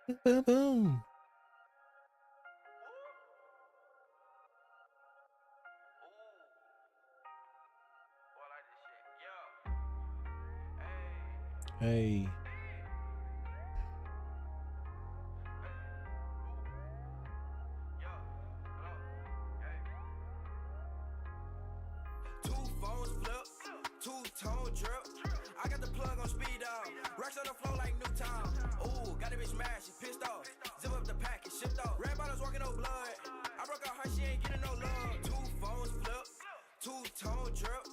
Boom, boom. Hey. Two phones flip, two-tone drip. I got the plug on speed dial. Racks on the floor like Newtown. Ooh, got a bitch mad, she pissed off. Zip up the package, shipped off. Red bottles walking no blood. I broke her heart, she ain't getting no love. Two phones flip, two-tone drip.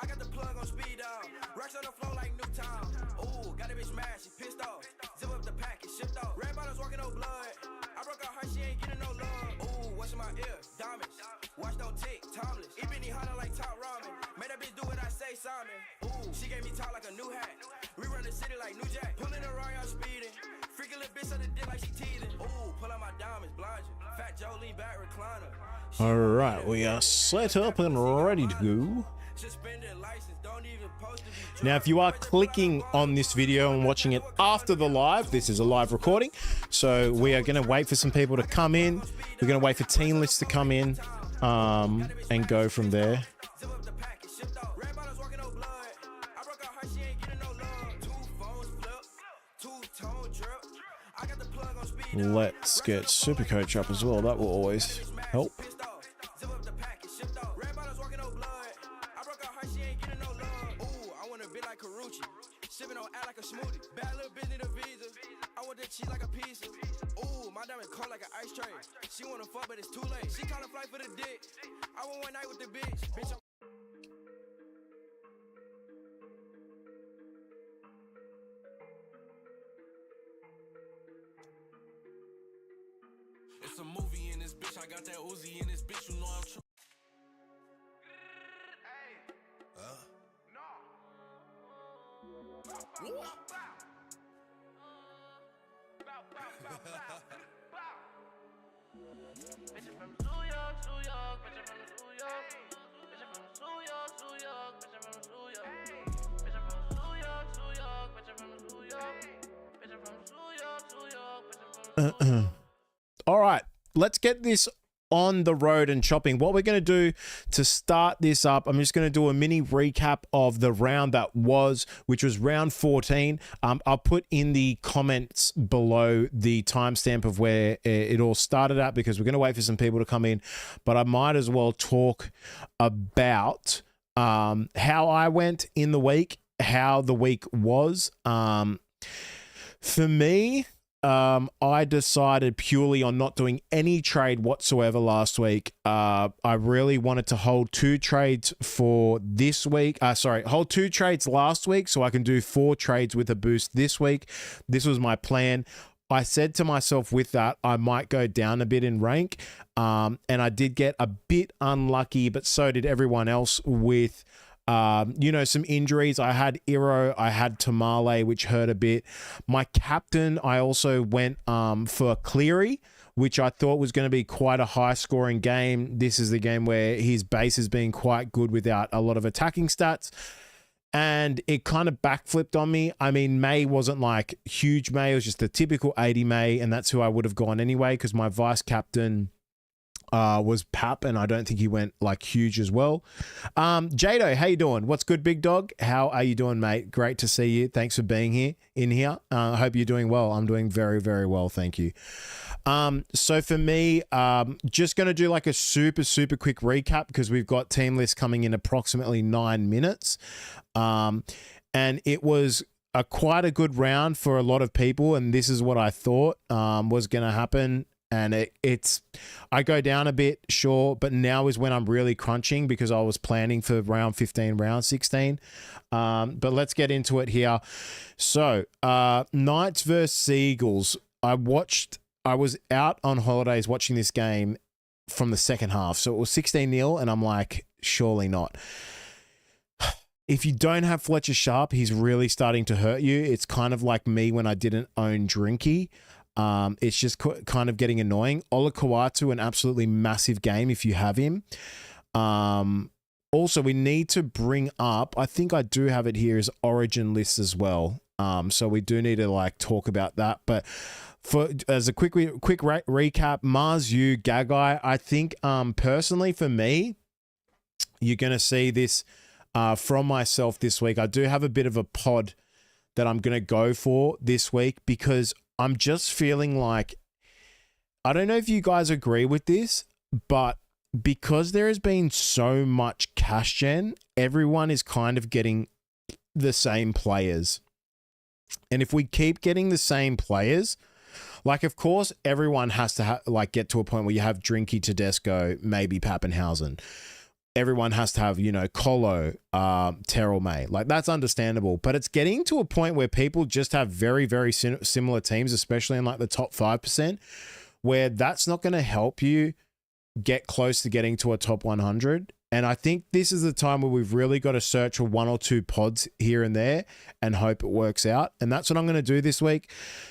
I got the plug on speed dial. Racks on the floor like Newtown. Ooh, got a bitch mad, she pissed off. Zip up the package, shipped off. Red bottles walking no blood. I broke her heart, she ain't getting no love. Ooh, what's in my ear? Diamonds. Watch don't tick, timeless. Ebony hotter like top ramen. Made that bitch do what I say, Simon. Ooh, she gave me talk like a new hat. We run the city like New Jack. Pulling around, y'all speeding. Freaky little bitch on the dick like she teething. Ooh, pull out my diamonds, blind you. Fat Joe lean back recliner. All right, we are set up and ready to go. Suspended license, don't even post to be Now, if you are clicking on this video and watching it after the live, this is a live recording. So we are going to wait for some people to come in. We're going to wait for team lists to come in and go from there. Zip up the package, shipped off. Red bottles walking no blood. I broke her heart, she ain't getting no love. Two phones flip, two-tone drip. I got the plug on speed dial. Let's get Super Coach up as well. That will always help. Zip up the package, shipped off. Red bottles walking no blood. I broke her heart, she ain't getting no love. Ooh, I want a bit like Karuchi. Sipping on act like a smoothie. Bad little bitch need a visa. I want that cheese like a pizza. Ooh, my diamond cold like an ice tray. She wanna fuck, but it's too late. She callin' flight for the dick. I want one night with the bitch. Bitch, I'm It's a movie in this bitch. I got that Uzi in this bitch. You know I'm true. Bitch from New York, New York, bitch from New York. Bitch from New York, New York, bitch from New York. Bitch from New York, New York, bitch from New York. Bitch from New York, New York, bitch from New York. All right, let's get this on the road and chopping. What we're going to do to start this up, I'm just going to do a mini recap of the round that was, which was round 14. I'll put in the comments below the timestamp of where it all started at, because we're going to wait for some people to come in, but I might as well talk about how I went in the week, how the week was. For me, I decided purely on not doing any trade whatsoever last week. I really wanted to hold 2 trades for this week. Hold 2 trades last week so I can do 4 trades with a boost this week. This was my plan. I said to myself with that, I might go down a bit in rank. And I did get a bit unlucky, but so did everyone else with some injuries. I had Iro, I had Tamale, which hurt a bit. My captain, I also went for Cleary, which I thought was going to be quite a high scoring game. This is the game where his base has been quite good without a lot of attacking stats. And it kind of backflipped on me. I mean, May wasn't like huge May. It was just the typical 80 May. And that's who I would have gone anyway, because my vice captain was Pap, and I don't think he went like huge as well. Jado, how you doing? What's good, big dog? How are you doing, mate? Great to see you. Thanks for being here. I hope you're doing well. I'm doing very, very well. Thank you. So for me, just going to do like a super, super quick recap, because we've got team list coming in approximately 9 minutes. And it was quite a good round for a lot of people. And this is what I thought was going to happen. And I go down a bit, sure, but now is when I'm really crunching, because I was planning for round 15, round 16. But let's get into it here. So, Knights versus Seagulls. I was out on holidays watching this game from the second half. So it was 16-0, and I'm like, surely not. If you don't have Fletcher Sharp, he's really starting to hurt you. It's kind of like me when I didn't own Drinky. It's just kind of getting annoying. Ola Kawatu, an absolutely massive game if you have him. Also, we need to bring up, I think I do have it here, is Origin list as well. So we do need to like talk about that. But For as a quick recap, Mars, you, Gagai. I think personally for me, you're going to see this from myself this week. I do have a bit of a pod that I'm going to go for this week because I'm just feeling like, I don't know if you guys agree with this, but because there has been so much cash gen, everyone is kind of getting the same players. And if we keep getting the same players, like, of course, everyone has to get to a point where you have Drinky, Tedesco, maybe Pappenhausen. Everyone has to have, Colo, Terrell May. Like, that's understandable. But it's getting to a point where people just have very, very similar teams, especially in like the top 5%, where that's not going to help you get close to getting to a top 100. And I think this is the time where we've really got to search for one or two pods here and there and hope it works out. And that's what I'm going to do this week.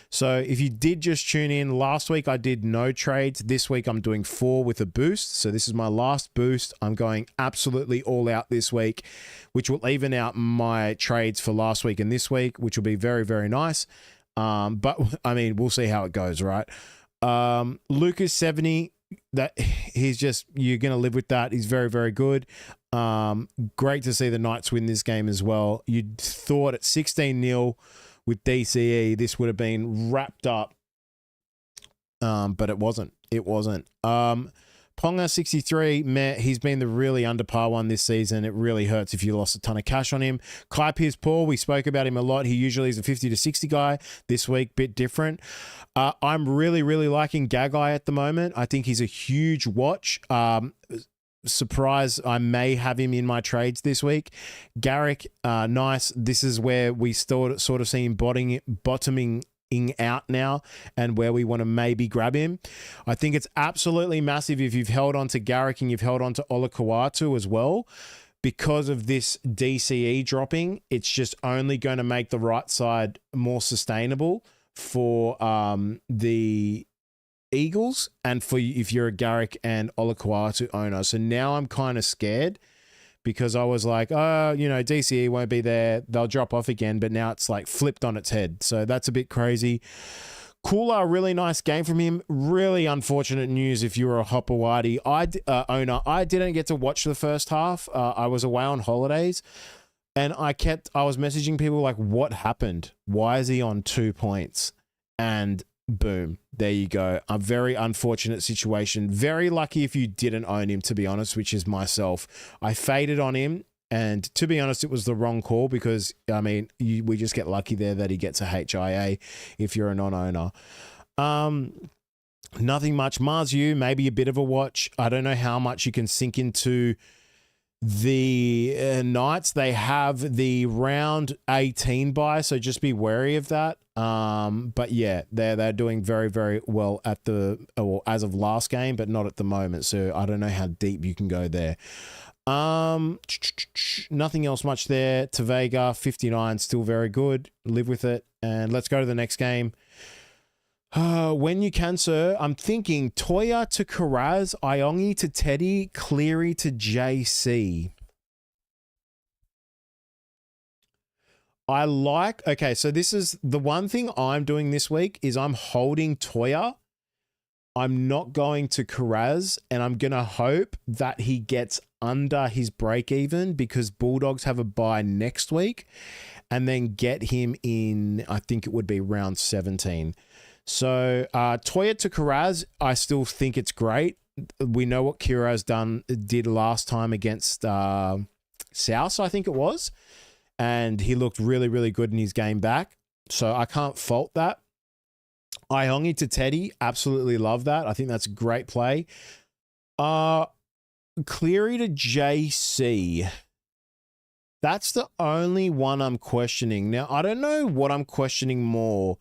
So if you did just tune in, last week I did no trades. This week I'm doing 4 with a boost. So this is my last boost. I'm going absolutely all out this week, which will even out my trades for last week and this week, which will be very, very nice. But I mean, we'll see how it goes, right? Lucas 70, that he's just, you're going to live with that. He's very, very good. Great to see the Knights win this game as well. You'd thought at 16-0 with DCE, this would have been wrapped up. But it wasn't. Ponga 63, he's been the really under par one this season. It really hurts if you lost a ton of cash on him. Kai Pierce-Paul, we spoke about him a lot. He usually is a 50 to 60 guy. This week, bit different. I'm really, really liking Gagai at the moment. I think he's a huge watch. Surprise, I may have him in my trades this week. Garrick, nice. This is where we sort of see him bottoming out now and where we want to maybe grab him. I think it's absolutely massive if you've held on to Garrick and you've held on to Olakau'atu as well. Because of this DCE dropping, it's just only going to make the right side more sustainable for the Eagles and for if you're a Garrick and Olakau'atu owner. So now I'm kind of scared because I was like, DCE won't be there. They'll drop off again. But now it's like flipped on its head. So that's a bit crazy. Kula, really nice game from him. Really unfortunate news if you were a Hopewadi owner. I didn't get to watch the first half. I was away on holidays. And I was messaging people like, what happened? Why is he on 2 points? And boom, there you go. A very unfortunate situation. Very lucky if you didn't own him, to be honest, which is myself. I faded on him, and to be honest, it was the wrong call because, I mean, we just get lucky there that he gets a HIA if you're a non-owner. Nothing much. Mars U, maybe a bit of a watch. I don't know how much you can sink into the Knights. They have the round 18 bye, so just be wary of that. But yeah, they're doing very, very well as of last game, but not at the moment. So I don't know how deep you can go there. Nothing else much there. Tavega 59, still very good. Live with it. And let's go to the next game. When you can, sir. I'm thinking Toya to Karaz, Iongi to Teddy, Cleary to JC. Okay, so this is the one thing I'm doing this week is I'm holding Toya. I'm not going to Karaz, and I'm going to hope that he gets under his break even because Bulldogs have a bye next week and then get him in, I think it would be round 17. So Toya to Karaz, I still think it's great. We know what Kiraz did last time against South, I think it was. And he looked really, really good in his game back. So I can't fault that. Iongi to Teddy, absolutely love that. I think that's a great play. Cleary to JC. That's the only one I'm questioning. Now, I don't know what I'm questioning more.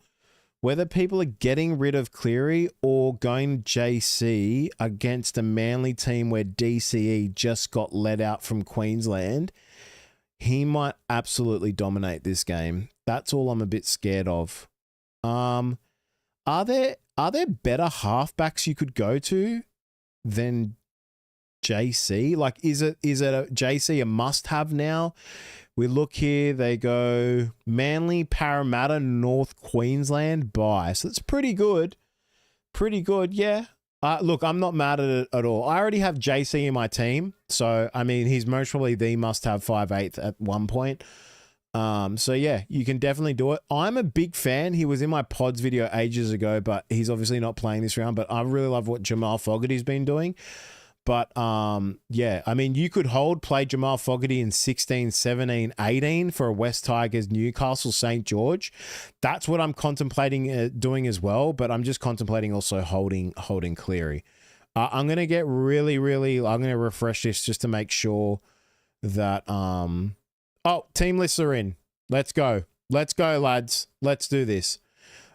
Whether people are getting rid of Cleary or going JC against a Manly team where DCE just got let out from Queensland. He might absolutely dominate this game. That's all I'm a bit scared of. Are there better halfbacks you could go to than JC? Like, is it a JC a must-have now? We look here, they go Manly, Parramatta, North Queensland, bye. So it's pretty good. Pretty good, yeah. Look, I'm not mad at it at all. I already have JC in my team. So, I mean, he's most probably the must-have 5'8" at one point. So, yeah, you can definitely do it. I'm a big fan. He was in my pods video ages ago, but he's obviously not playing this round. But I really love what Jamal Fogarty's been doing. But, yeah, I mean, you could play Jamal Fogarty in 16, 17, 18 for a West Tigers, Newcastle, St. George. That's what I'm contemplating doing as well, but I'm just contemplating also holding Cleary. I'm going to get really, I'm going to refresh this just to make sure that, team lists are in. Let's go. Let's go, lads. Let's do this.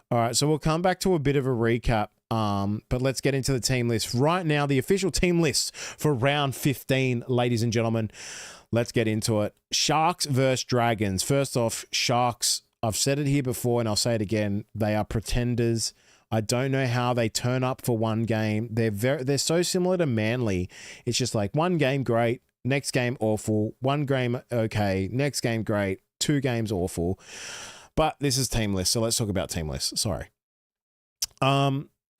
All right, so we'll come back to a bit of a recap. But let's get into the team list. Right now, the official team list for round 15, ladies and gentlemen. Let's get into it. Sharks versus Dragons. First off, Sharks, I've said it here before and I'll say it again. They are pretenders. I don't know how they turn up for one game. They're so similar to Manly. It's just like one game great, next game awful, one game okay, next game great, 2 games awful. But this is team list, so let's talk about team list. Sorry.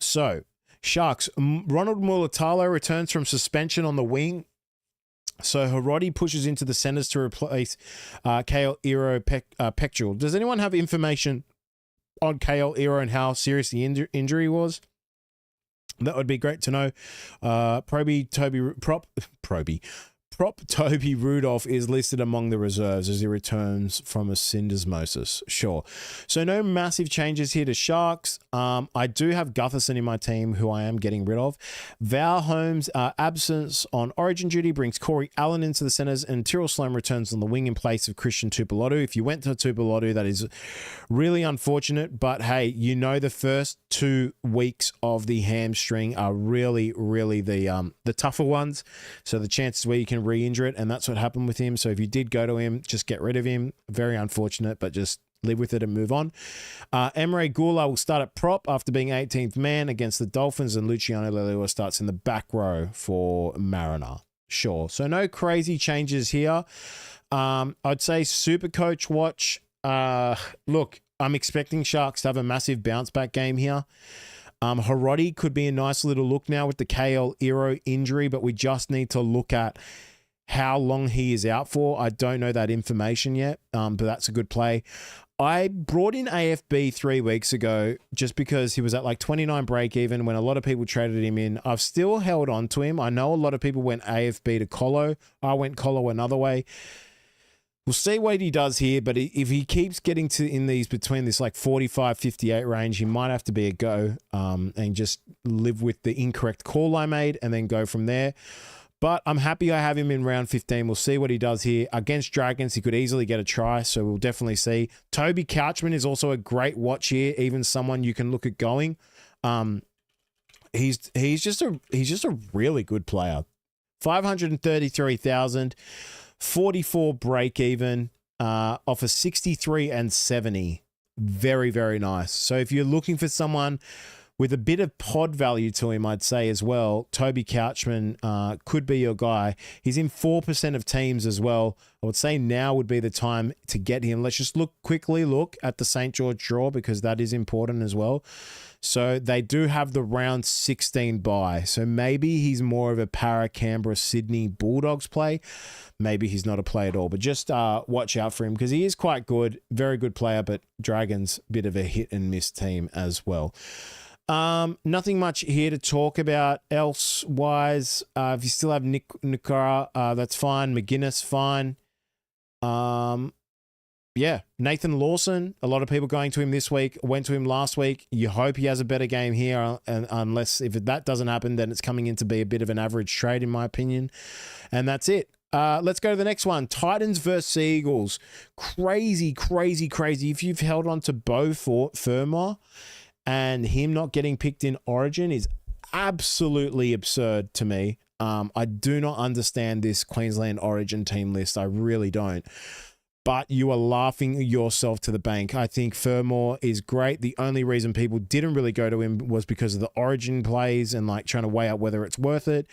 So, Sharks, Ronald Mulatalo returns from suspension on the wing. So, Hiroti pushes into the centers to replace Kale Iro Pectual. Does anyone have information on Kale Iro and how serious the injury was? That would be great to know. Prop Toby Rudolph is listed among the reserves as he returns from a syndesmosis. Sure. So no massive changes here to Sharks. I do have Gutherson in my team, who I am getting rid of. Val Holmes' absence on origin duty brings Corey Allen into the centers, and Tyrrell Sloan returns on the wing in place of Christian Tuipulotu. If you went to Tuipulotu, that is really unfortunate, but hey, you know the first 2 weeks of the hamstring are really the tougher ones. So the chances where you can re-injure it, and that's what happened with him. So if you did go to him, just get rid of him. Very unfortunate, but just live with it and move on. Emre Gula will start at prop after being 18th man against the Dolphins, and Luciano Leilua starts in the back row for Mariner. Sure. So no crazy changes here. I'd say Super Coach watch. Look, I'm expecting Sharks to have a massive bounce back game here. Hiroti could be a nice little look now with the KL Iro injury, but we just need to look at how long he is out for. I don't know that information yet, but that's a good play. I brought in AFB 3 weeks ago just because he was at like 29 break even when a lot of people traded him in. I've still held on to him. I know a lot of people went AFB to Colo. I went Colo another way. We'll see what he does here, but if he keeps getting to in these between this like 45, 58 range, he might have to be a go and just live with the incorrect call I made and then go from there. But I'm happy I have him in round 15. We'll see what he does here. Against Dragons, he could easily get a try, so we'll definitely see. Toby Couchman is also a great watch here, even someone you can look at going. He's just a really good player. 533,000, 44 break even, off a 63 and 70. Very, very nice. So if you're looking for someone with a bit of pod value to him, I'd say as well, Toby Couchman could be your guy. He's in 4% of teams as well. I would say now would be the time to get him. Let's just quickly look at the St. George draw because that is important as well. So they do have the round 16 bye. So maybe he's more of a Para, Canberra, Sydney Bulldogs play. Maybe he's not a play at all, but just watch out for him because he is quite good. Very good player, but Dragons, bit of a hit and miss team as well. Nothing much here to talk about else-wise. If you still have Nick Nikara, that's fine. McGuinness, fine. Yeah, Nathan Lawson, a lot of people going to him this week, went to him last week. You hope he has a better game here, and unless if that doesn't happen, then it's coming in to be a bit of an average trade, in my opinion. And that's it. Let's go to the next one. Titans versus Eagles. Crazy. If you've held on to Beau Fermor and him not getting picked in Origin is absolutely absurd to me. I do not understand this Queensland Origin team list. I really don't. But you are laughing yourself to the bank. I think Fermor is great. The only reason people didn't really go to him was because of the Origin plays and like trying to weigh out whether it's worth it.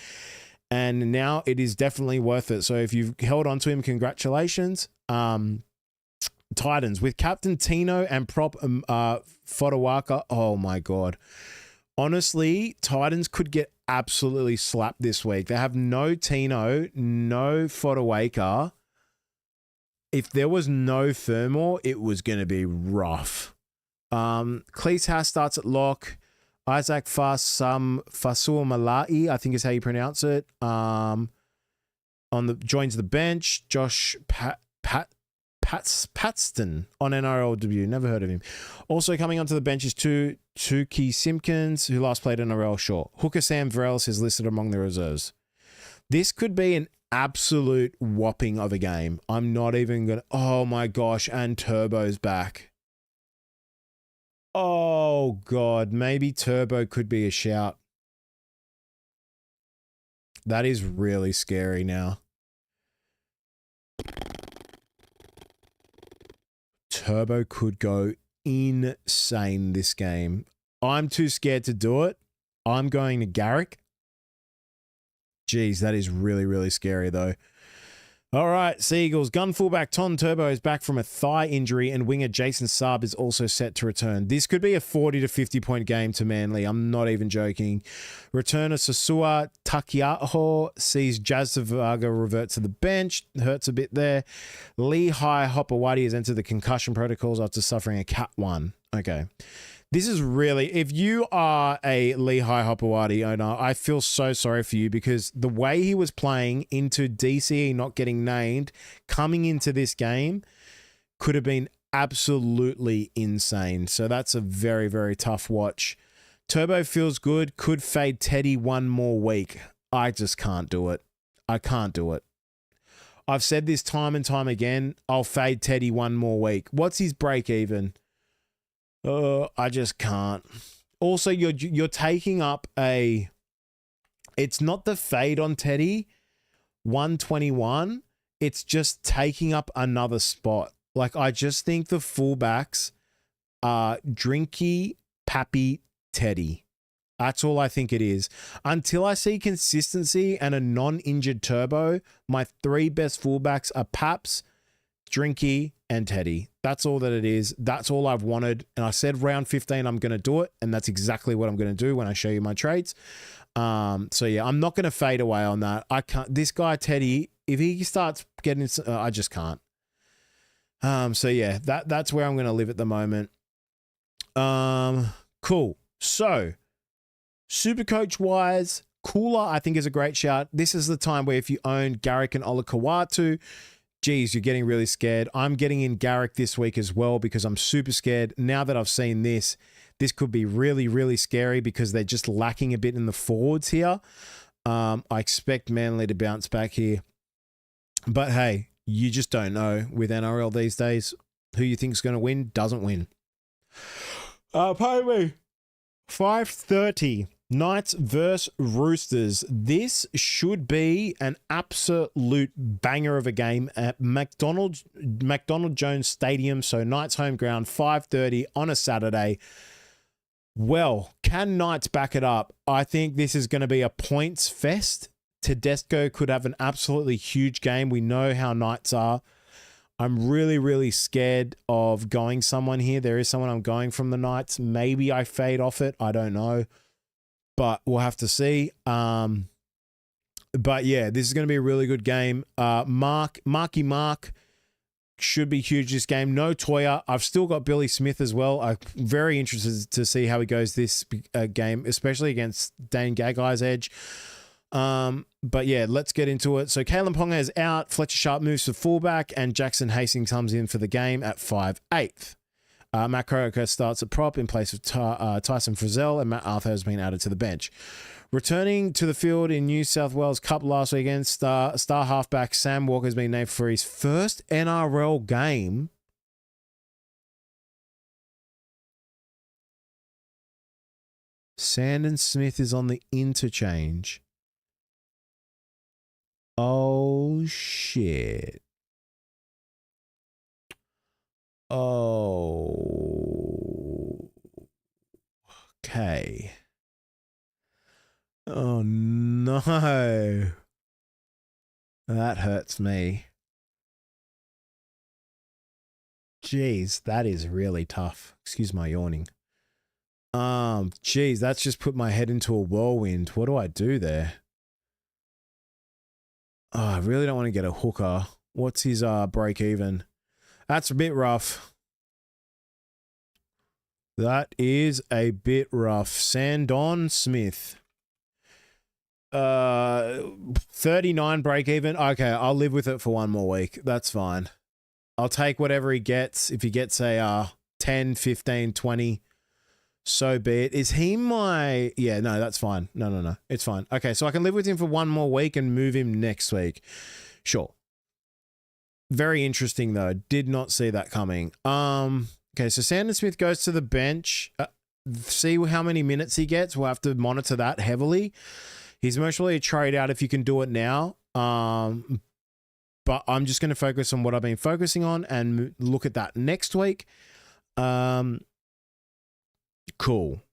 And now it is definitely worth it. So if you've held on to him, congratulations. Titans with Captain Tino and prop Fotowaka. Oh my God. Honestly, Titans could get absolutely slapped this week. They have no Tino, no Fotowaka. If there was no Fermor, it was going to be rough. Cleese Haas starts at lock. Isaac Fasul Malai, I think is how you pronounce it. Joins the bench. Josh Patston on NRL debut. Never heard of him. Also coming onto the bench is Tuki Simpkins, who last played NRL short. Hooker Sam Varellis is listed among the reserves. This could be an absolute whopping of a game. I'm not even going to... Oh my gosh, and Turbo's back. Oh God, maybe Turbo could be a shout. That is really scary now. Turbo could go insane this game. I'm too scared to do it. I'm going to Garrick. Jeez, that is really, really scary though. All right, Seagulls. Gun fullback Ton Turbo is back from a thigh injury, and winger Jason Saab is also set to return. This could be a 40 to 50 point game to Manly. I'm not even joking. Return of Sasua Takiaho sees Jazz Varga revert to the bench. Hurts a bit there. Lehigh Hopewadi has entered the concussion protocols after suffering a Cat 1. Okay. This is really, if you are a Lehigh Hopewadi owner, I feel so sorry for you, because the way he was playing into DCE not getting named, coming into this game, could have been absolutely insane. So that's a very, very tough watch. Turbo feels good. Could fade Teddy one more week. I just can't do it. I can't do it. I've said this time and time again. I'll fade Teddy one more week. What's his break even? I just can't. Also, you're taking up a... It's not the fade on Teddy, 121. It's just taking up another spot. Like, I just think the fullbacks are Drinky, Pappy, Teddy. That's all I think it is. Until I see consistency and a non-injured Turbo, my three best fullbacks are Paps, Drinky, and Teddy. That's all that it is. That's all I've wanted. And I said round 15, I'm going to do it. And that's exactly what I'm going to do when I show you my trades. So yeah, I'm not going to fade away on that. I can't. This guy, Teddy, if he starts getting, I just can't. So yeah, that's where I'm going to live at the moment. Cool. So Supercoach wise, Cooler, I think is a great shout. This is the time where if you own Garrick and Olakawatu, geez, you're getting really scared. I'm getting in Garrick this week as well because I'm super scared. Now that I've seen this could be really, really scary because they're just lacking a bit in the forwards here. I expect Manly to bounce back here. But hey, you just don't know with NRL these days. Who you think's going to win doesn't win. Pardon me. 5:30. Knights versus Roosters. This should be an absolute banger of a game at McDonald Jones Stadium. So Knights home ground, 5:30 on a Saturday. Well, can Knights back it up? I think this is going to be a points fest. Tedesco could have an absolutely huge game. We know how Knights are. I'm really, really scared of going someone here. There is someone I'm going from the Knights. Maybe I fade off it. I don't know. But we'll have to see. But yeah, this is going to be a really good game. Marky Mark should be huge this game. No Toya. I've still got Billy Smith as well. I'm very interested to see how he goes this game, especially against Dane Gagai's edge. But yeah, let's get into it. So Kalen Ponga is out. Fletcher Sharp moves to fullback, and Jackson Hastings comes in for the game at 5/8. Matt Croker starts at prop in place of Tyson Frizzell, and Matt Arthur has been added to the bench. Returning to the field in New South Wales Cup last weekend, star halfback Sam Walker has been named for his first NRL game. Sandon Smith is on the interchange. Oh, shit. Oh. Okay. Oh, no. That hurts me. Jeez, that is really tough. Excuse my yawning. Jeez, that's just put my head into a whirlwind. What do I do there? Oh, I really don't want to get a hooker. What's his break even? That's a bit rough. That is a bit rough. Sandon Smith. 39 break even. Okay, I'll live with it for one more week. That's fine. I'll take whatever he gets. If he gets a 10, 15, 20, so be it. Is he my... Yeah, no, that's fine. No. It's fine. Okay, so I can live with him for one more week and move him next week. Sure. Very interesting, though. Did not see that coming. Okay, so Sandon Smith goes to the bench. See how many minutes he gets. We'll have to monitor that heavily. He's mostly a trade out if you can do it now. But I'm just going to focus on what I've been focusing on and look at that next week. Cool.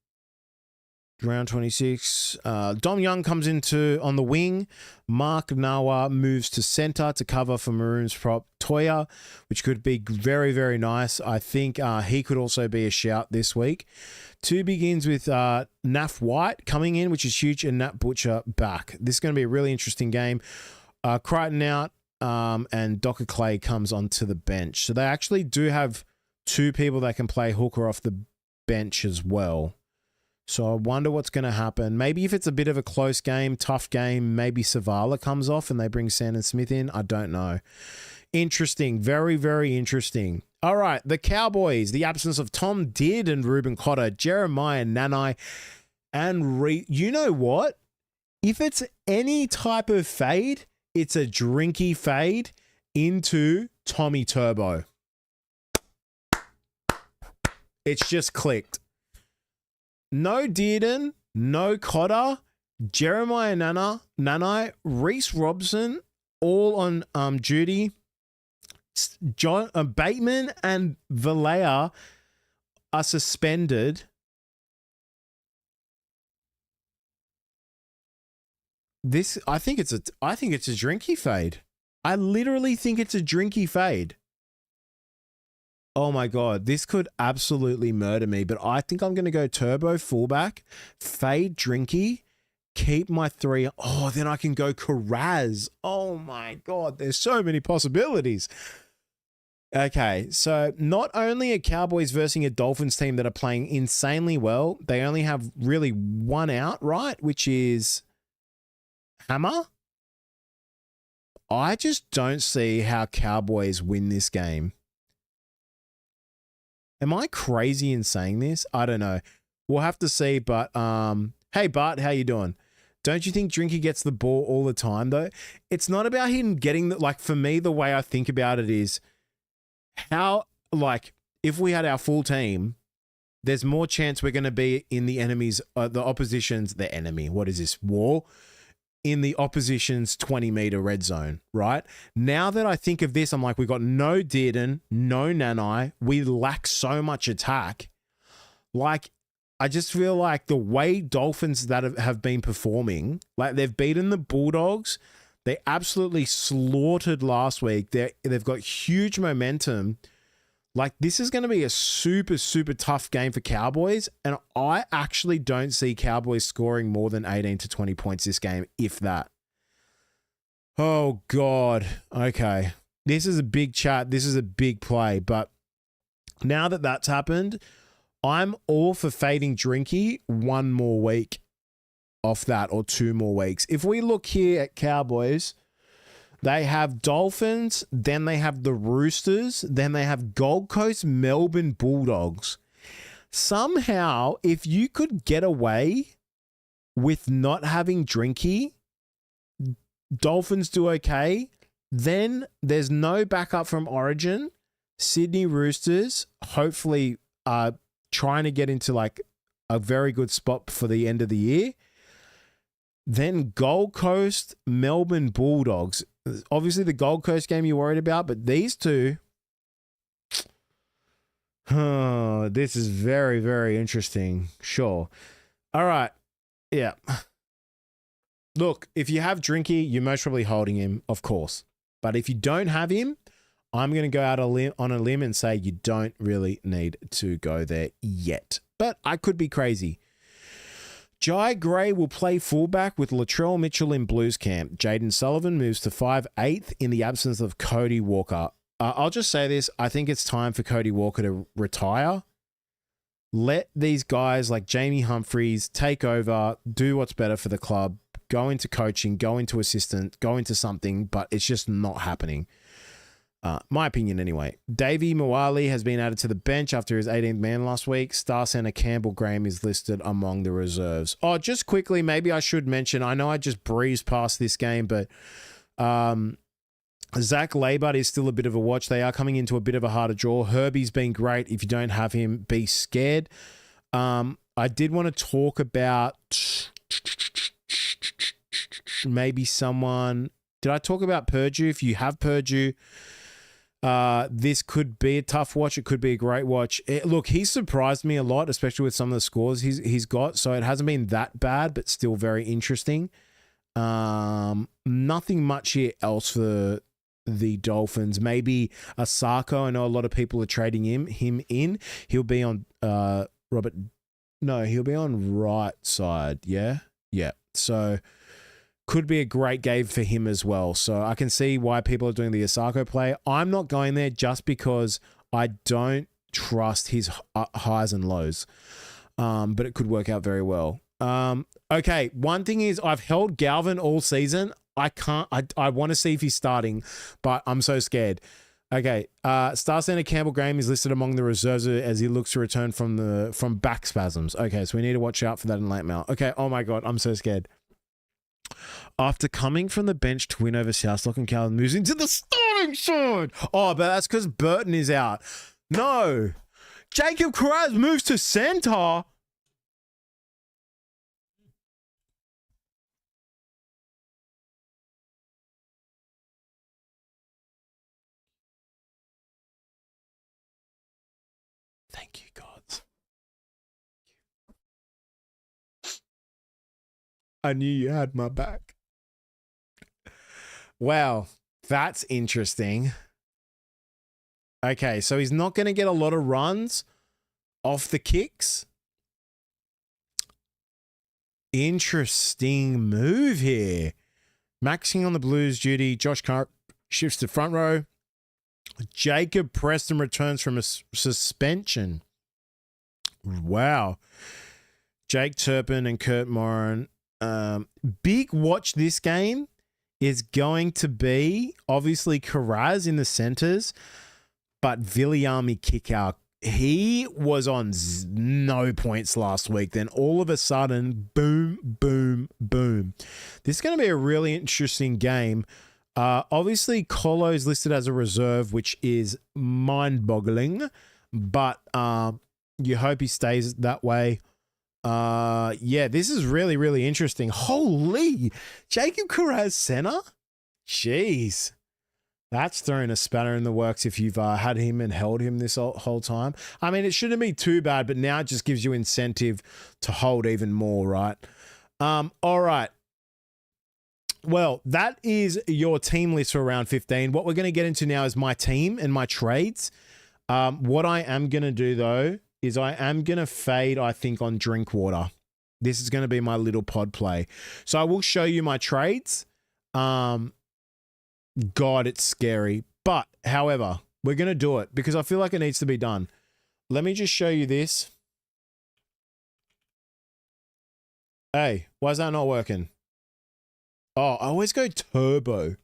Round 26. Dom Young comes into on the wing. Mark Nawa moves to center to cover for Maroons prop Toya, which could be very, very nice. I think he could also be a shout this week. 2 begins with Naf White coming in, which is huge, and Nat Butcher back. This is going to be a really interesting game. Crichton out, and Docker Clay comes onto the bench. So they actually do have 2 people that can play hooker off the bench as well. So I wonder what's going to happen. Maybe if it's a bit of a close game, tough game, maybe Savala comes off and they bring Sandon Smith in. I don't know. Interesting. Very, very interesting. All right. The Cowboys, the absence of Tom Did and Ruben Cotter, Jeremiah Nanai, and you know what? If it's any type of fade, it's a drinky fade into Tommy Turbo. It's just clicked. No Dearden, no Cotter, Jeremiah Nanai, Reese Robson, all on duty. John Bateman and Valea are suspended. I think it's a drinky fade. I literally think it's a drinky fade. Oh my God, this could absolutely murder me, but I think I'm going to go Turbo fullback, fade drinky, keep my 3. Oh, then I can go Karaz. Oh my God, there's so many possibilities. Okay, so not only are Cowboys versus a Dolphins team that are playing insanely well, they only have really one out, right? Which is Hammer. I just don't see how Cowboys win this game. Am I crazy in saying this? I don't know. We'll have to see, but hey Bart, how you doing? Don't you think Drinky gets the ball all the time though? It's not about him getting the, like, for me, the way I think about it is how, like, if we had our full team, there's more chance we're going to be in the enemy's, the opposition's, the enemy. What is this? War? In the opposition's 20-meter red zone, right? Now that I think of this, I'm like, we got no Dearden, no Nanai. We lack so much attack. Like, I just feel like the way Dolphins that have been performing, like they've beaten the Bulldogs. They absolutely slaughtered last week. They've got huge momentum. Like, this is going to be a super, super tough game for Cowboys. And I actually don't see Cowboys scoring more than 18 to 20 points this game, if that. Oh, God. Okay. This is a big chat. This is a big play. But now that that's happened, I'm all for fading Drinky one more week off that, or 2 more weeks. If we look here at Cowboys, they have Dolphins, then they have the Roosters, then they have Gold Coast, Melbourne Bulldogs. Somehow, if you could get away with not having Drinky, Dolphins do okay, then there's no backup from Origin. Sydney Roosters, hopefully trying to get into like a very good spot for the end of the year. Then Gold Coast, Melbourne Bulldogs. Obviously, the Gold Coast game you're worried about, but these two, this is very, very interesting. Sure. All right. Yeah. Look, if you have Drinky, you're most probably holding him, of course. But if you don't have him, I'm going to go out on a limb and say you don't really need to go there yet. But I could be crazy. Jai Gray will play fullback with Latrell Mitchell in Blues camp. Jaden Sullivan moves to 5'8" in the absence of Cody Walker. I'll just say this. I think it's time for Cody Walker to retire. Let these guys like Jamie Humphries take over, do what's better for the club, go into coaching, go into assistant, go into something, but it's just not happening. My opinion anyway. Davey Moali has been added to the bench after his 18th man last week. Star center Campbell Graham is listed among the reserves. Oh, just quickly, maybe I should mention, I know I just breezed past this game, but Zach Laybut is still a bit of a watch. They are coming into a bit of a harder draw. Herbie's been great. If you don't have him, be scared. I did want to talk about maybe someone. Did I talk about Purdue? If you have Purdue, this could be a tough watch. It could be a great watch. Look, he surprised me a lot, especially with some of the scores he's got. So it hasn't been that bad, but still very interesting. Nothing much here else for the Dolphins. Maybe Asako. I know a lot of people are trading him in. He'll be on Robert. No, he'll be on right side. Yeah. So could be a great game for him as well. So I can see why people are doing the Asako play. I'm not going there just because I don't trust his highs and lows. But it could work out very well. Okay, one thing is I've held Galvin all season. I want to see if he's starting, but I'm so scared. Okay, star center Campbell Graham is listed among the reserves as he looks to return from back spasms. Okay, so we need to watch out for that in late mail. Okay, oh my God, I'm so scared. After coming from the bench to win over Southlock and Calvin moves into the starting side. Oh, but that's because Burton is out. No, Jacob Carraz moves to center. Thank you, gods. I knew you had my back. Wow, that's interesting. Okay, so he's not going to get a lot of runs off the kicks. Interesting move here. Maxing on the Blues duty. Josh Carr shifts to front row. Jacob Preston returns from a suspension. Wow. Jake Turpin and Kurt Moran. Big watch this game is going to be obviously Carraz in the centers, but Viliami Kickout. He was on no points last week. Then all of a sudden, boom, boom, boom. This is going to be a really interesting game. Obviously, Colo's listed as a reserve, which is mind-boggling, but you hope he stays that way. Yeah, this is really, really interesting. Holy, Jacob Carraz center? Jeez. That's throwing a spanner in the works if you've had him and held him this whole time. I mean, it shouldn't be too bad, but now it just gives you incentive to hold even more, right? All right. Well, that is your team list for round 15. What we're going to get into now is my team and my trades. What I am going to do, though, is I am going to fade, I think, on Drinkwater. This is going to be my little pod play. So I will show you my trades. God, it's scary. But, however, we're going to do it because I feel like it needs to be done. Let me just show you this. Hey, why is that not working? Oh, I always go turbo.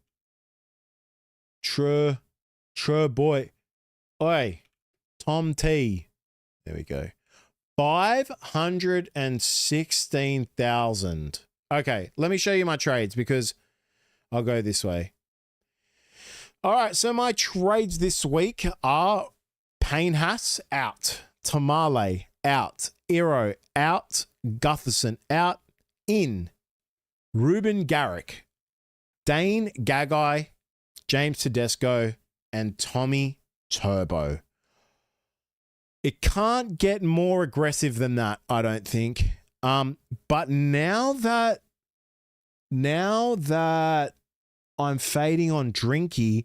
True boy. Oi, Tom T. There we go. 516,000. Okay, let me show you my trades because I'll go this way. All right, so my trades this week are Payne-Haas out, Tamale out, Iro out, Gutherson out, in Ruben Garrick, Dane Gagai, James Tedesco, and Tommy Turbo. It can't get more aggressive than that, I don't think. But now that now that I'm fading on Drinky,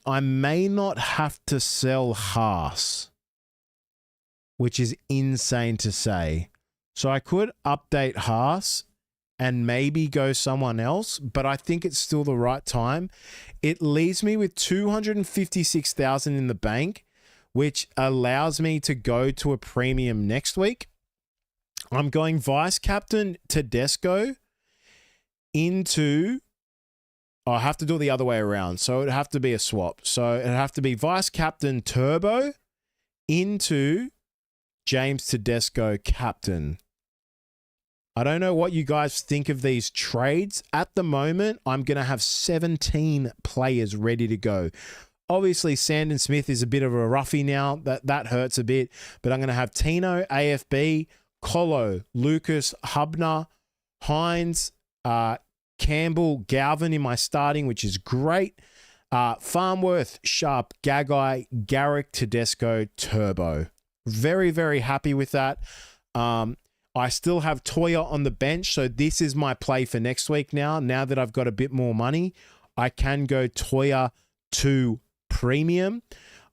I may not have to sell Haas, which is insane to say. So I could update Haas and maybe go someone else, but I think it's still the right time. It leaves me with 256,000 in the bank, which allows me to go to a premium next week. I'm going vice captain Tedesco into... I have to do it the other way around. So it'd have to be a swap. So it'd have to be vice captain Turbo into James Tedesco captain. I don't know what you guys think of these trades. At the moment, I'm going to have 17 players ready to go. Obviously, Sandon Smith is a bit of a roughie now. That hurts a bit. But I'm going to have Tino, AFB, Colo, Lucas, Hubner, Hines, Campbell, Galvin in my starting, which is great. Farnworth, Sharp, Gagai, Garrick, Tedesco, Turbo. Very, very happy with that. I still have Toya on the bench, so this is my play for next week now. Now that I've got a bit more money, I can go Toya to premium.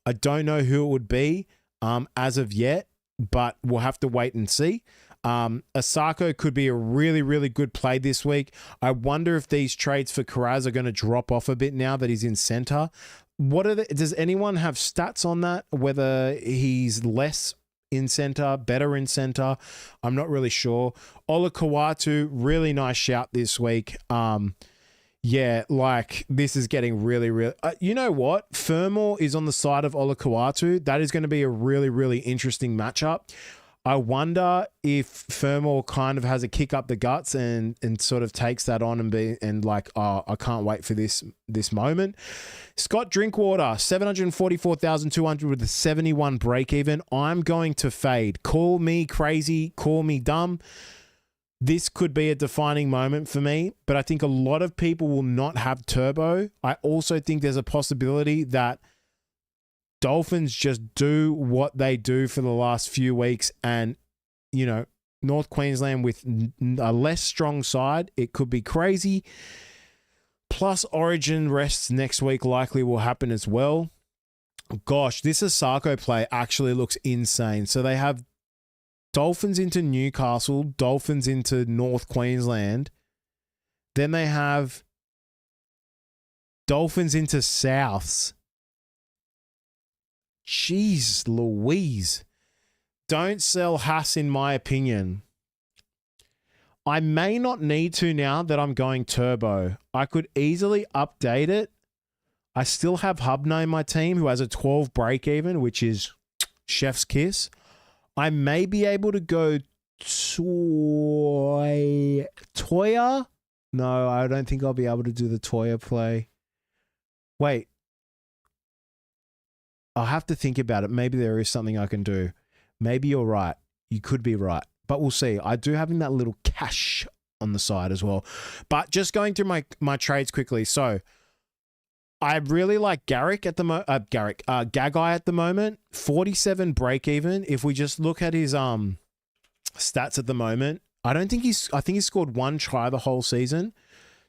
I don't know who it would be as of yet, but we'll have to wait and see. Asako could be a really, really good play this week. I wonder if these trades for Karaz are going to drop off a bit now that he's in center. Does anyone have stats on that? Whether he's less in center, better in center? I'm not really sure. Ola Kawatu, really nice shout this week. Yeah, like this is getting really, really... you know what? Fermor is on the side of Ola Kawatu. That is going to be a really, really interesting matchup. I wonder if Fermor kind of has a kick up the guts and sort of takes that on and like, oh, I can't wait for this moment. Scott Drinkwater, 744,200 with a 71 break even. I'm going to fade. Call me crazy, call me dumb. This could be a defining moment for me, but I think a lot of people will not have Turbo. I also think there's a possibility that Dolphins just do what they do for the last few weeks and, you know, North Queensland with a less strong side, it could be crazy. Plus Origin rests next week likely will happen as well. Gosh, this Asako play actually looks insane. So they have Dolphins into Newcastle, Dolphins into North Queensland. Then they have Dolphins into Souths. Jeez Louise. Don't sell Haas in my opinion. I may not need to now that I'm going Turbo. I could easily update it. I still have Hubner in my team who has a 12 break even, which is chef's kiss. I may be able to go Toya. No, I don't think I'll be able to do the Toya play. Wait. I'll have to think about it. Maybe there is something I can do. Maybe you're right. You could be right. But we'll see. I do having that little cash on the side as well. But just going through my trades quickly. So I really like Gagai at the moment. 47 break even. If we just look at his stats at the moment, I think he's scored one try the whole season.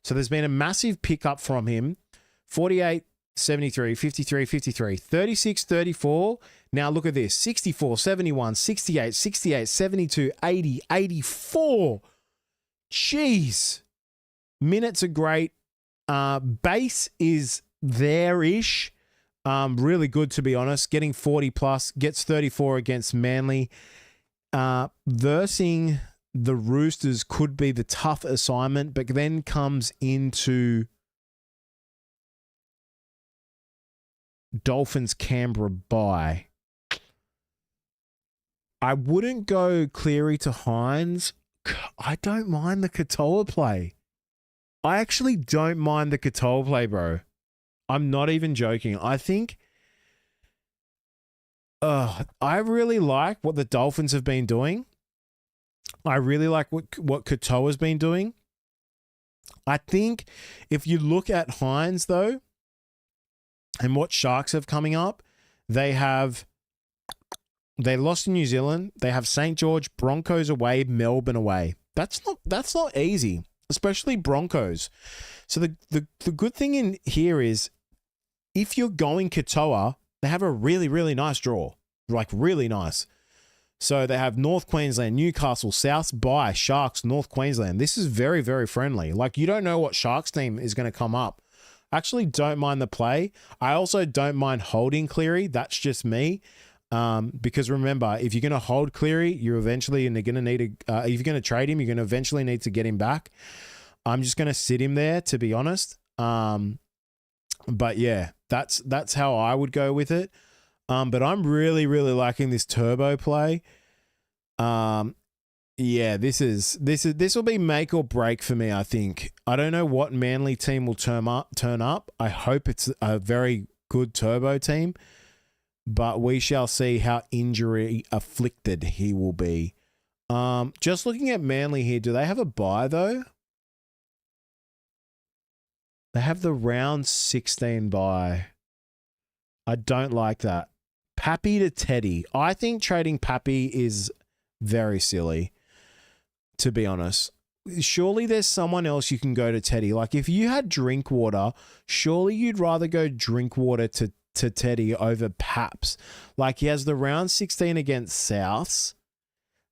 So there's been a massive pickup from him. 48, 73, 53, 53, 36, 34. Now look at this. 64, 71, 68, 68, 72, 80, 84. Jeez. Minutes are great. Base is there-ish. Really good, to be honest. Getting 40 plus. Gets 34 against Manly. Versing the Roosters could be the tough assignment, but then comes into Dolphins Canberra bye. I wouldn't go Cleary to Hines. I don't mind the Katoa play. I actually don't mind the Katoa play, bro. I'm not even joking. I think I really like what the Dolphins have been doing. I really like what Katoa's been doing. I think if you look at Hines, though, and what Sharks have coming up, they lost in New Zealand. They have St. George, Broncos away, Melbourne away. That's not easy. especially Broncos. So the good thing in here is if you're going Katoa, they have a really, really nice draw. Like really nice. So they have North Queensland, Newcastle, South by Sharks, North Queensland. This is very, very friendly. Like you don't know what Sharks team is going to come up. I actually don't mind the play. I also don't mind holding Cleary. That's just me. Because remember, if you're going to hold Cleary, you're eventually going to need if you're going to trade him, you're going to eventually need to get him back. I'm just going to sit him there, to be honest. But yeah, that's how I would go with it. But I'm really, really liking this turbo play. Yeah, this will be make or break for me, I think. I don't know what Manly team will turn up. I hope it's a very good turbo team, but we shall see how injury afflicted he will be. Just looking at Manly here, do they have a bye though? They have the round 16 bye. I don't like that. Pappy to Teddy. I think trading Pappy is very silly, to be honest. Surely there's someone else you can go to Teddy. Like if you had Drinkwater, surely you'd rather go Drinkwater to Teddy over Paps. Like he has the round 16 against Souths.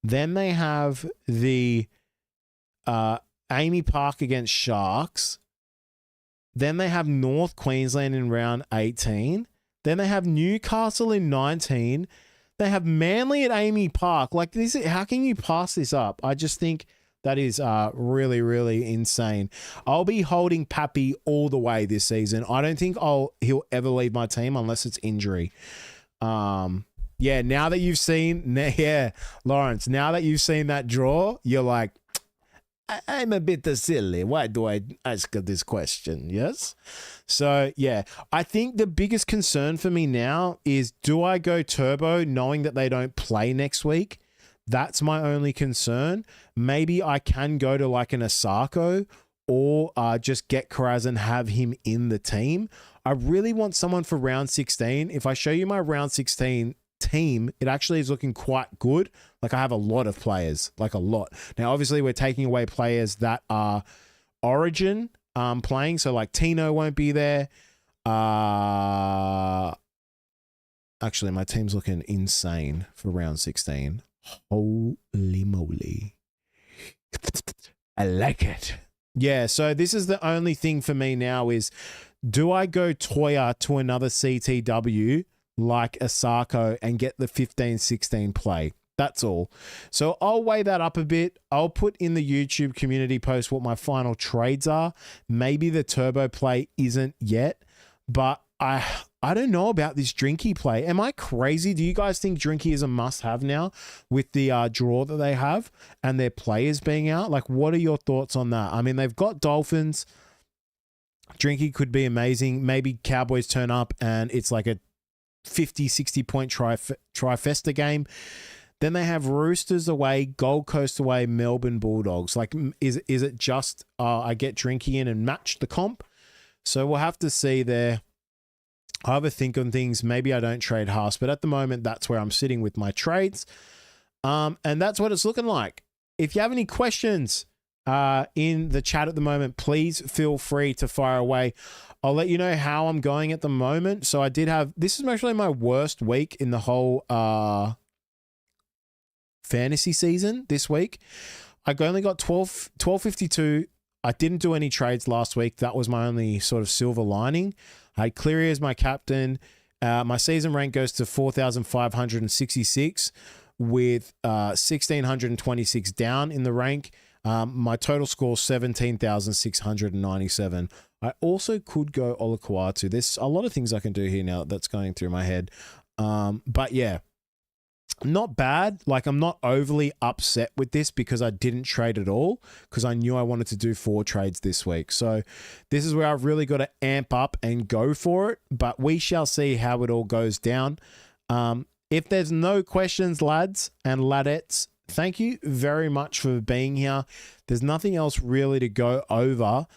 Then they have the Amy Park against Sharks. Then they have North Queensland in round 18. Then they have Newcastle in 19. They have Manly at Amy Park. Like this, how can you pass this up? I just think that is really, really insane. I'll be holding Pappy all the way this season. I don't think he'll ever leave my team unless it's injury. Yeah, now that you've seen, Lawrence, now that you've seen that draw, you're like, I'm a bit silly. Why do I ask this question? Yes. So, yeah, I think the biggest concern for me now is, do I go turbo knowing that they don't play next week? That's my only concern. Maybe I can go to like an Asako or just get Karaz and have him in the team. I really want someone for round 16. If I show you my round 16 team, it actually is looking quite good. Like I have a lot of players, like a lot. Now, obviously we're taking away players that are Origin playing. So like Tino won't be there. Actually, my team's looking insane for round 16. Holy moly. I like it. Yeah, so this is the only thing for me now is, do I go Toya to another CTW like Asako and get the 15-16 play? That's all. So I'll weigh that up a bit. I'll put in the YouTube community post what my final trades are. Maybe the turbo play isn't yet, but I don't know about this Drinky play. Am I crazy? Do you guys think Drinky is a must-have now with the draw that they have and their players being out? Like, what are your thoughts on that? I mean, they've got Dolphins. Drinky could be amazing. Maybe Cowboys turn up and it's like a 50, 60-point trifecta game. Then they have Roosters away, Gold Coast away, Melbourne Bulldogs. Like, is it just I get Drinky in and match the comp? So we'll have to see there. I have a think on things. Maybe I don't trade Haas, but at the moment, that's where I'm sitting with my trades. And that's what it's looking like. If you have any questions in the chat at the moment, please feel free to fire away. I'll let you know how I'm going at the moment. So I did have, this is actually my worst week in the whole fantasy season this week. I only got 1252. I didn't do any trades last week. That was my only sort of silver lining. I had Cleary as my captain. My season rank goes to 4,566 with 1,626 down in the rank. My total score 17,697. I also could go Olakuatu. There's a lot of things I can do here now that's going through my head. But yeah, not bad. Like, I'm not overly upset with this because I didn't trade at all because I knew I wanted to do 4 trades this week. So this is where I've really got to amp up and go for it. But we shall see how it all goes down. If there's no questions, lads and ladettes, thank you very much for being here. There's nothing else really to go over.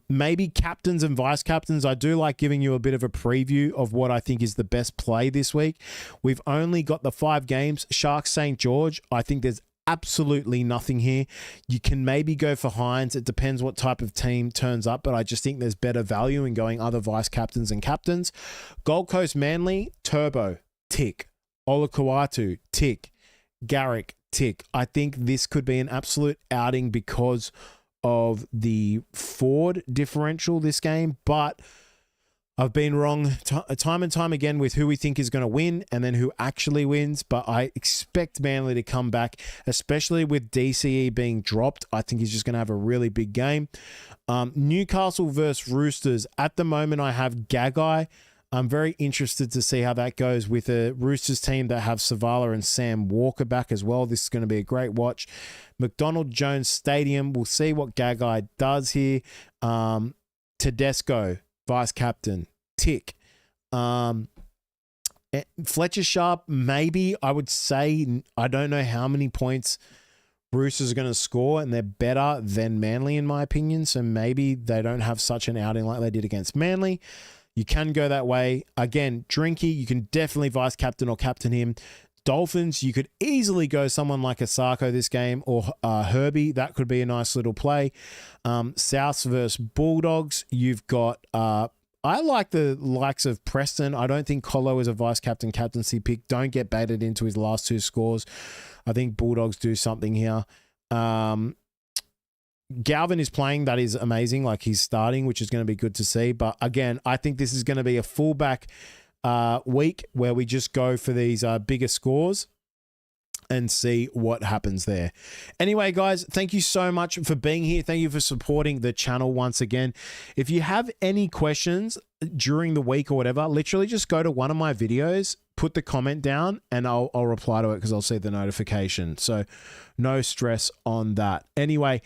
Maybe captains and vice captains. I do like giving you a bit of a preview of what I think is the best play this week. We've only got the 5 games. Sharks St. George. I think there's absolutely nothing here. You can maybe go for Hines. It depends what type of team turns up, but I just think there's better value in going other vice captains and captains. Gold Coast Manly, Turbo, tick. Olakau'atu, tick. Garrick, tick. I think this could be an absolute outing because of the Ford differential this game, but I've been wrong time and time again with who we think is going to win and then who actually wins, but I expect Manly to come back, especially with DCE being dropped. I think he's just going to have a really big game. Newcastle versus Roosters. At the moment, I have Gagai. I'm very interested to see how that goes with a Roosters team that have Savala and Sam Walker back as well. This is going to be a great watch. McDonald Jones Stadium. We'll see what Gagai does here. Tedesco, vice captain, tick. Fletcher Sharp, maybe. I would say, I don't know how many points Roosters are going to score, and they're better than Manly in my opinion, so maybe they don't have such an outing like they did against Manly. You can go that way. Again, Drinky, you can definitely vice captain or captain him. Dolphins, you could easily go someone like Asako this game, or Herbie. That could be a nice little play. Souths versus Bulldogs, you've got... I like the likes of Preston. I don't think Colo is a vice captain captaincy pick. Don't get baited into his last two scores. I think Bulldogs do something here. Galvin is playing. That is amazing. Like, he's starting, which is going to be good to see. But again, I think this is going to be a fullback week where we just go for these bigger scores and see what happens there. Anyway, guys, thank you so much for being here. Thank you for supporting the channel once again. If you have any questions during the week or whatever, literally just go to one of my videos, put the comment down, and I'll reply to it because I'll see the notification. So no stress on that. Anyway,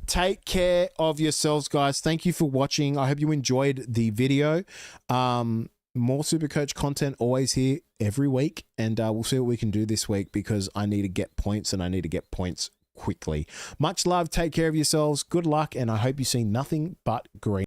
take care of yourselves, guys. Thank you for watching. I hope you enjoyed the video. More Supercoach content always here every week, and we'll see what we can do this week because I need to get points, and I need to get points quickly. Much love. Take care of yourselves. Good luck, and I hope you see nothing but green.